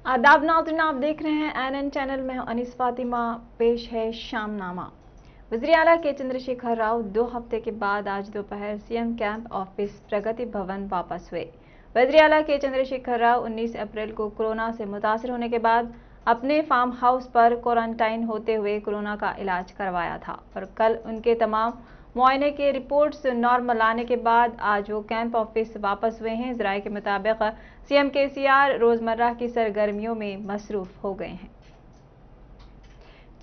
आदाब नाज़रीन, आप देख रहे हैं एनएन चैनल में। अनीस फातिमा। पेश है शामनामा। वज़ीर आला के चंद्रशेखर राव 2 हफ्ते के बाद आज दोपहर सीएम कैंप ऑफिस प्रगति भवन वापस हुए। वज़ीर आला के चंद्रशेखर राव 19 अप्रैल को कोरोना से मुतासर होने के बाद अपने फार्म हाउस पर क्वारंटाइन होते हुए कोरोना का इलाज करवाया था और कल उनके तमाम मुआयने के रिपोर्ट्स नॉर्मल आने के बाद आज वो कैंप ऑफिस वापस हुए हैं। ज़राए के मुताबिक सीएम केसीआर रोज़मर्रा की सरगर्मियों में मसरूफ़ हो गए हैं।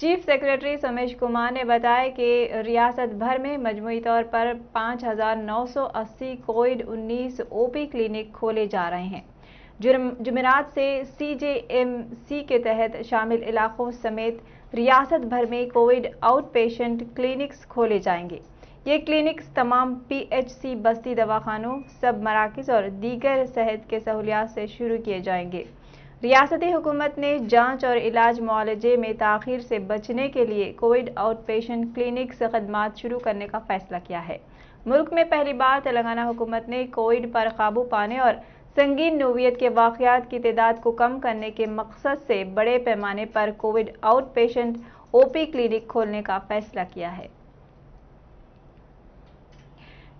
चीफ सेक्रेटरी सोमेश कुमार ने बताया कि रियासत भर में मजमूई तौर पर 5,980 कोविड-19 ओपी क्लिनिक खोले जा रहे हैं। जुमेरात से सीजेएमसी के तहत शामिल इलाकों समेत रियासत भर में कोविड आउट पेशेंट क्लिनिक्स खोले जाएंगे। ये क्लिनिक्स तमाम पीएचसी, बस्ती दवाखानों, सब मराकज़ और दीगर सेहत के सहूलियात से शुरू किए जाएंगे। रियासती हुकूमत ने जांच और इलाज मुआलजे में ताख़ीर से बचने के लिए कोविड आउट पेशेंट क्लिनिक्स खदमात शुरू करने का फैसला किया है। मुल्क में पहली बार तेलंगाना हुकूमत ने कोविड पर काबू पाने और संगीन नोवियत के वाक़यात की तादाद को कम करने के मकसद से बड़े पैमाने पर Covid out patient OP clinic खोलने का फैसला किया है।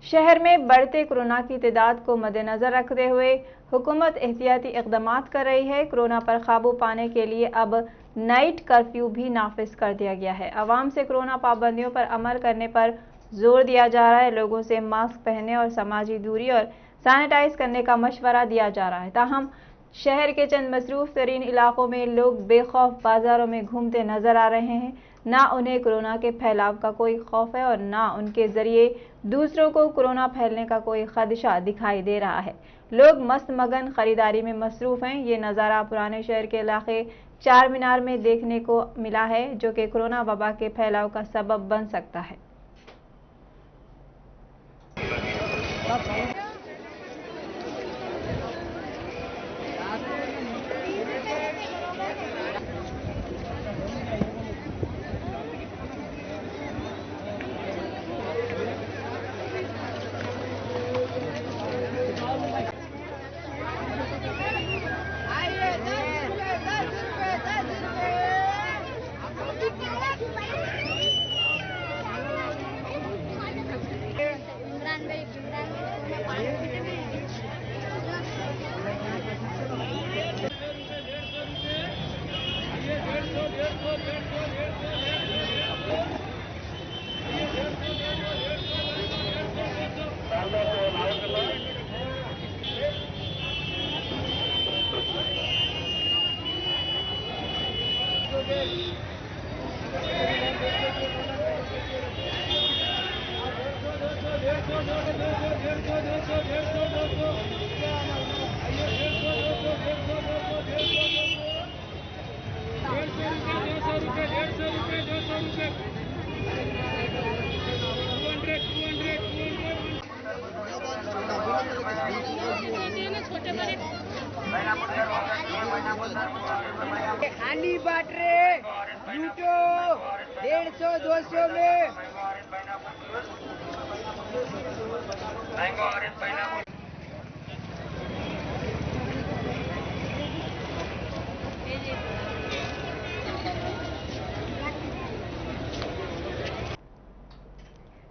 शहर में बढ़ते कोरोना की तादाद को मद्देनजर रखते हुए हुकूमत एहतियाती इक़दाम कर रही है। कोरोना पर काबू पाने के लिए अब नाइट कर्फ्यू भी नाफिज कर दिया गया है। आवाम से कोरोना पाबंदियों पर अमल करने पर जोर दिया जा रहा है। लोगों से मास्क पहनने और समाजी दूरी और सैनिटाइज करने का मशवरा दिया जा रहा है। ताहम शहर के चंद मसरूफ़ तरीन इलाकों में लोग बेखौफ बाजारों में घूमते नजर आ रहे हैं। ना उन्हें कोरोना के फैलाव का कोई खौफ है और ना उनके जरिए दूसरों को कोरोना फैलने का कोई खदशा दिखाई दे रहा है। लोग मस्त मगन खरीदारी में मसरूफ़ हैं। ये नज़ारा पुराने शहर के इलाके चार मीनार में देखने को मिला है, जो कि कोरोना वबा के फैलाव का सबब बन सकता है। आनी बाट रे लूटो 150-200 में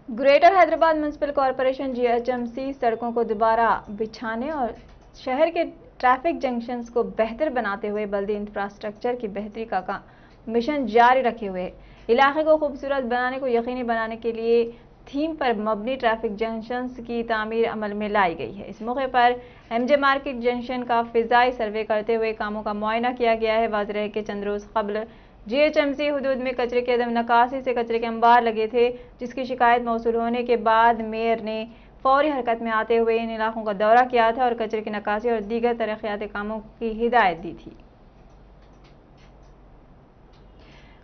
greater Hyderabad municipal corporation GHMC सड़कों को दोबारा बिछाने और शहर के ट्रैफिक जंक्शंस को बेहतर बनाते हुए बल्दी इंफ्रास्ट्रक्चर की बेहतरी का मिशन जारी रखे हुए इलाके को खूबसूरत बनाने को यकीनी बनाने के लिए थीम पर मबनी ट्रैफिक जंक्शंस की तामीर अमल में लाई गई है। इस मौके पर एमजे मार्केट जंक्शन का फिजाई सर्वे करते हुए कामों का मुआयना किया गया है। वाज़ेह है कि चंद रोज़ कबल जीएचएमसी हुदूद में कचरे की अदम नकासी से कचरे के अंबार लगे थे, जिसकी शिकायत मौसूल होने के बाद मेयर ने फौरी हरकत में आते हुए इन इलाकों का दौरा किया था और कचरे की नकासी और दीगर तरक्याती कामों की हिदायत दी थी।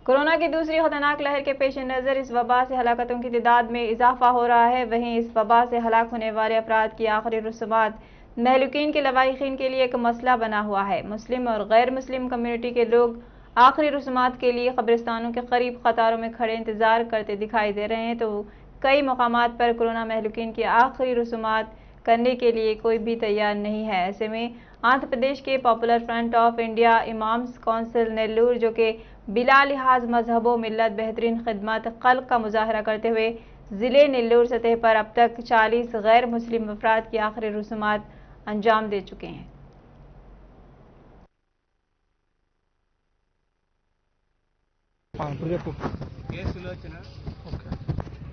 कोरोना की दूसरी खतरनाक लहर के पेश नज़र इस वबा से हलाकतों की तादाद में इजाफा हो रहा है। वहीं इस वबा से हलाक होने वाले अफराद की आखिरी रसूमात महलूकीन के लवाहिकीन के लिए एक मसला बना हुआ है। मुस्लिम और गैर मुस्लिम कम्युनिटी के लोग आखिरी रसूमात के लिए कब्रिस्तानों के करीब कतारों में खड़े इंतजार करते दिखाई दे रहे हैं, तो कई मकामात पर कोरोना महलूकीन की आखिरी रसूमात करने के लिए कोई भी तैयार नहीं है। ऐसे में आंध्र प्रदेश के popular front of India imams council Nellore, जो कि बिला लिहाज मजहबों मिल्लत बेहतरीन खिदमत खल्क का मुजाहरा करते हुए जिले नेल्लूर सतह पर अब तक 40 गैर मुस्लिम अफराद की आखिरी रसूमात अंजाम दे चुके हैं।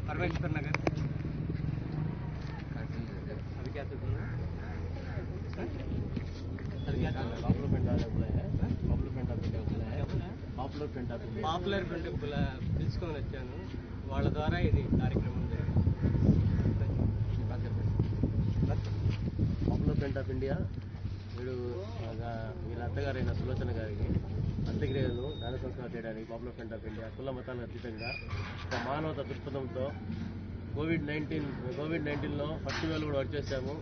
परमेश्वर नगर अभी क्या పాపులర్ ఫ్రంట్ పిలుచుకొని వచ్చాను. వాళ్ళ ద్వారా ఇది కార్యక్రమం జరిగింది. పాపులర్ ఫ్రంట్ ఆఫ్ ఇండియా వీళ్ళ అత్తగారైన సులోచన గారికి అంత్యక్రియలు దాన సంస్కారం చేయడానికి పాపులర్ ఫ్రంట్ ఆఫ్ ఇండియా కుల మతాలకు అతీతంగా ఒక మానవత దృక్పథంతో కోవిడ్-19లో ఫస్ట్ వేవ్ కూడా వర్క్ చేశాము.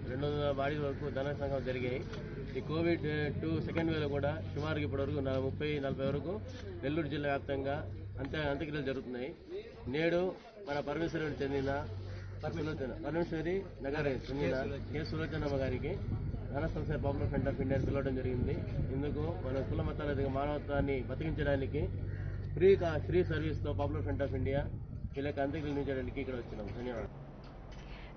200 బాడీ వరకు ధన సంఘం జరిగాయి. ఈ కోవిడ్-2 సెకండ్ వేవ్లో కూడా సుమారుగా ఇప్పటివరకు 30-40 వరకు నెల్లూరు జిల్లా వ్యాప్తంగా అంత్యక్రియలు జరుగుతున్నాయి. నేడు మన పరమేశ్వరి చెందిన పరమేశ్వరి నగర్ చెందిన కె సులోచనమ్మ గారికి ధన సంస్థ పాపులర్ ఫ్రంట్ ఆఫ్ ఇండియా పిలవడం జరిగింది. ఇందుకు మన కుల మతాల మానవత్వాన్ని బతికించడానికి ఫ్రీ సర్వీస్తో పాపులర్ ఫ్రంట్ ఆఫ్ ఇండియా వీళ్ళకి అంత్యక్రియలు నిర్వహించడానికి ఇక్కడ వచ్చినాం. ధన్యవాదాలు.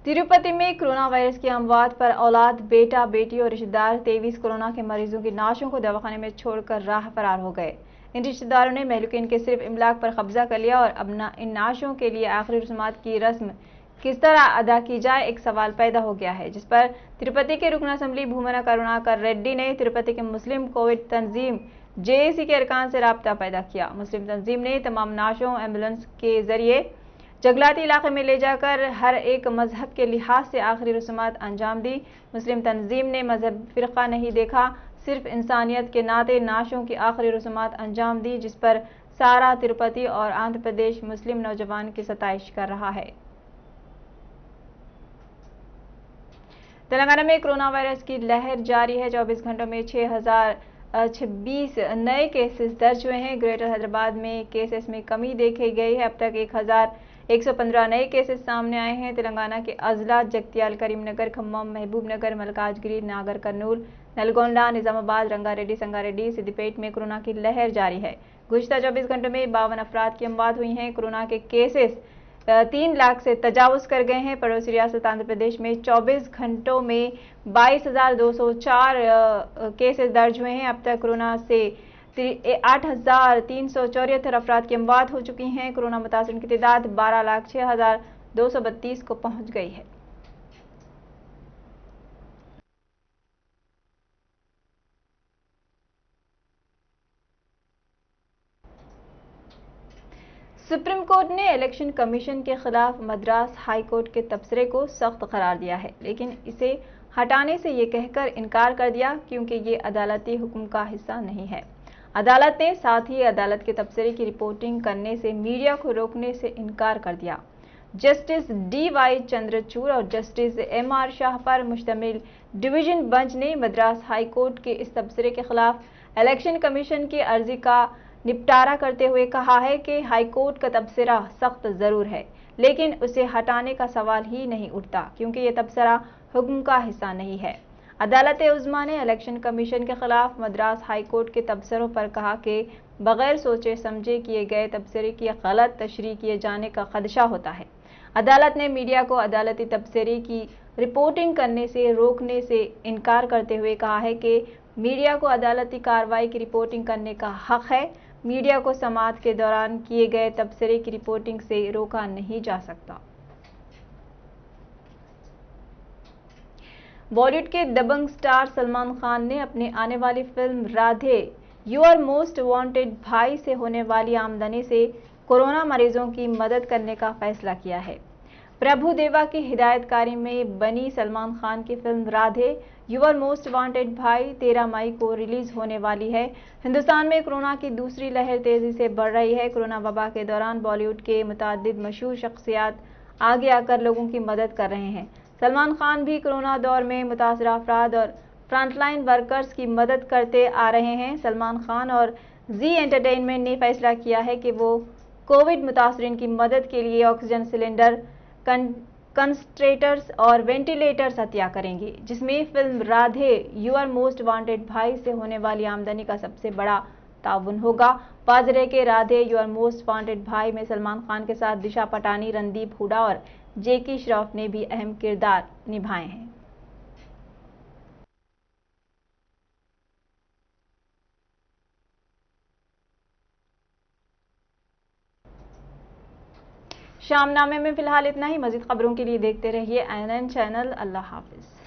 तिरुपति में कोरोना वायरस की अमवात पर औलाद, बेटा, बेटी और रिश्तेदार 23 कोरोना के मरीजों की लाशों को दवाखाने में छोड़कर राह फरार हो गए। इन रिश्तेदारों ने महलूकिन के सिर्फ इमलाक पर कब्जा कर लिया और अब इन लाशों के लिए आखिरी रस्मात की रस्म किस तरह अदा की जाए, एक सवाल पैदा हो गया है, जिस पर तिरुपति के रुकन असेंबली भूमना करुणाकर रेड्डी ने तिरुपति के मुस्लिम कोविड तंजीम जेएसी के अरकान से राब्ता पैदा किया। मुस्लिम तंजीम ने तमाम लाशों एम्बुलेंस के जरिए जंगलाती इलाके में ले जाकर हर एक मजहब के लिहाज से आखिरी रस्मात अंजाम दी। मुस्लिम तंजीम ने मजहब फिरका नहीं देखा, सिर्फ इंसानियत के नाते नाशों की आखिरी रस्मात अंजाम दी, जिस पर सारा तिरुपति और आंध्र प्रदेश मुस्लिम नौजवान की सताइश कर रहा है। तेलंगाना में कोरोना वायरस की लहर जारी है। 24 घंटों में 6026 नए केसेस दर्ज हुए हैं। ग्रेटर हैदराबाद में केसेस में कमी देखी गई है। अब तक 1115 नए केसेस सामने आए हैं। तेलंगाना के अजला जगत्याल, करीमनगर, खम्मम, महबूबनगर, मलकाजगिरी, नागर कर्नूल, नलगोंडा, निजामाबाद, रंगारेड्डी, संगारेड्डी, सिद्दीपेट में कोरोना की लहर जारी है। गुज़िश्ता 24 घंटों में 52 अफराद की अमवात हुई हैं। कोरोना के केसेस 3 लाख से तजावुज कर गए हैं। पड़ोसी रियासत आंध्र प्रदेश में 24 घंटों में 22,204 केसेस दर्ज हुए हैं। अब तक कोरोना से 8,374 अफराद की अमवात हो चुकी हैं। कोरोना मुतासिरीन की तादाद 12,06,232 को पहुंच गई है। सुप्रीम कोर्ट ने इलेक्शन कमीशन के खिलाफ मद्रास हाई कोर्ट के तबसरे को सख्त करार दिया है, लेकिन इसे हटाने से ये कहकर इनकार कर दिया क्योंकि ये अदालती हुक्म का हिस्सा नहीं है। अदालत ने साथ ही अदालत के तबसरे की रिपोर्टिंग करने से मीडिया को रोकने से इनकार कर दिया। जस्टिस DY चंद्रचूड़ और जस्टिस MR शाह पर मुश्तमिल डिवीजन बेंच ने मद्रास हाई कोर्ट के इस तबसरे के खिलाफ इलेक्शन कमीशन की अर्जी का निपटारा करते हुए कहा है कि हाई कोर्ट का तबसरा सख्त जरूर है, लेकिन उसे हटाने का सवाल ही नहीं उठता क्योंकि ये तबसरा हुक्म का हिस्सा नहीं है। अदालत उज़्मा ने इलेक्शन कमीशन के खिलाफ मद्रास हाई कोर्ट के तबसरों पर कहा कि बगैर सोचे समझे किए गए तबसरे की गलत तशरीह किए जाने का खदशा होता है। अदालत ने मीडिया को अदालती तबसरे की रिपोर्टिंग करने से रोकने से इनकार करते हुए कहा है कि मीडिया को अदालती कार्रवाई की रिपोर्टिंग करने का हक है। मीडिया को समाअत के दौरान किए गए तबसरे की रिपोर्टिंग से रोका नहीं जा सकता। बॉलीवुड के दबंग स्टार सलमान खान ने अपनी आने वाली film Radhe your most wanted Bhai से होने वाली आमदनी से कोरोना मरीजों की मदद करने का फैसला किया है। प्रभु देवा की हिदायतकारी में बनी सलमान खान की film Radhe your most wanted Bhai 13 मई को रिलीज होने वाली है। हिंदुस्तान में कोरोना की दूसरी लहर तेजी से बढ़ रही है। कोरोना वबा के दौरान बॉलीवुड के मुतअद्दिद मशहूर शख्सियात आगे आकर लोगों की मदद कर रहे हैं। सलमान खान भी कोरोना दौर में मुतासरा अफराद और फ्रंटलाइन वर्कर्स की मदद करते आ रहे हैं। सलमान खान और जी एंटरटेनमेंट ने फैसला किया है कि वो कोविड मुतासरीन की मदद के लिए ऑक्सीजन सिलेंडर कंसंट्रेटर्स और वेंटिलेटर्स हत्या करेंगे, जिसमें film Radhe you are most wanted Bhai से होने वाली आमदनी का सबसे बड़ा ताउन होगा। वाजरे के Radhe you are most wanted Bhai में सलमान खान के साथ दिशा पटानी, रणदीप हुडा और जैकी श्रॉफ ने भी अहम किरदार निभाए हैं। शामनामे में फिलहाल इतना ही। मजीद खबरों के लिए देखते रहिए ANN चैनल। अल्लाह हाफिज।